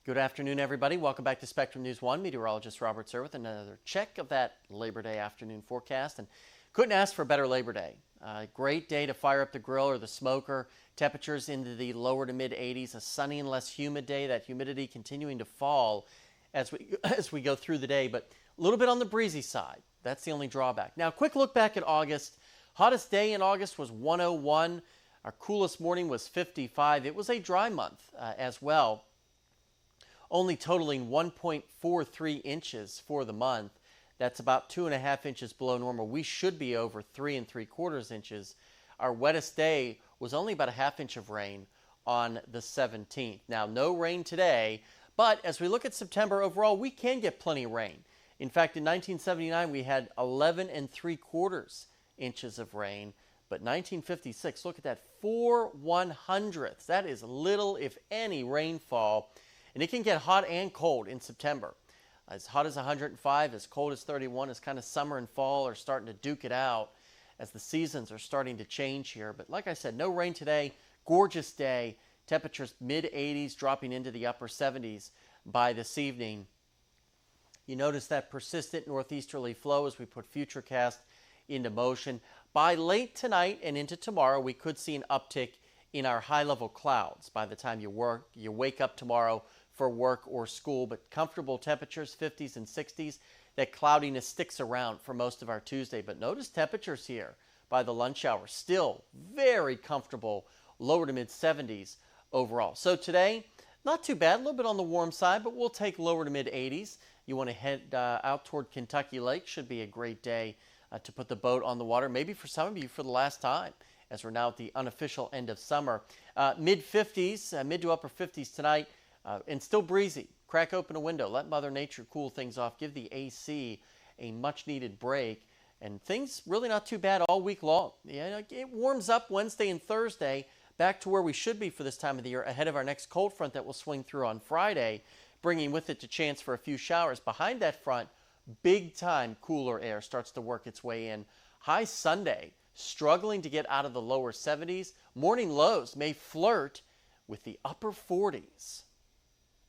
Good afternoon, everybody. Welcome back to Spectrum News 1. Meteorologist Robert Suhr with another check of that Labor Day afternoon forecast. And couldn't ask for a better Labor Day. Great day to fire up the grill or the smoker. Temperatures into the lower to mid 80s. A sunny and less humid day. That humidity continuing to fall as we go through the day, but a little bit on the breezy side. That's the only drawback. Now, a quick look back at August. Hottest day in August was 101. Our coolest morning was 55. It was a dry month as well, only totaling 1.43 inches for the month. That's about 2.5 inches below normal. We should be over 3 3/4 inches. Our wettest day was only about a half inch of rain on the 17th. Now, no rain today, but as we look at September overall, we can get plenty of rain. In fact, in 1979, we had 11 3/4 inches of rain, but 1956, look at that, 4/100ths. That is little, if any, rainfall. And it can get hot and cold in September. As hot as 105, as cold as 31, as kind of summer and fall are starting to duke it out as the seasons are starting to change here. But like I said, no rain today. Gorgeous day. Temperatures mid 80s, dropping into the upper 70s by this evening. You notice that persistent northeasterly flow as we put Futurecast into motion. By late tonight and into tomorrow, we could see an uptick in our high-level clouds by the time you wake up tomorrow for work or school. But comfortable temperatures, 50s and 60s. That cloudiness sticks around for most of our Tuesday. But notice temperatures here by the lunch hour. Still very comfortable, lower to mid 70s overall. So today, not too bad, a little bit on the warm side, but we'll take lower to mid 80s. You want to head out toward Kentucky Lake. Should be a great day to put the boat on the water. Maybe for some of you for the last time, as we're now at the unofficial end of summer. Mid 50s, mid to upper 50s tonight, and still breezy. Crack open a window, let Mother Nature cool things off, give the AC a much needed break, and things really not too bad all week long. Yeah, it warms up Wednesday and Thursday, back to where we should be for this time of the year, ahead of our next cold front that will swing through on Friday, bringing with it the chance for a few showers. Behind that front, big time cooler air starts to work its way in. High Sunday, struggling to get out of the lower 70s. Morning lows may flirt with the upper 40s.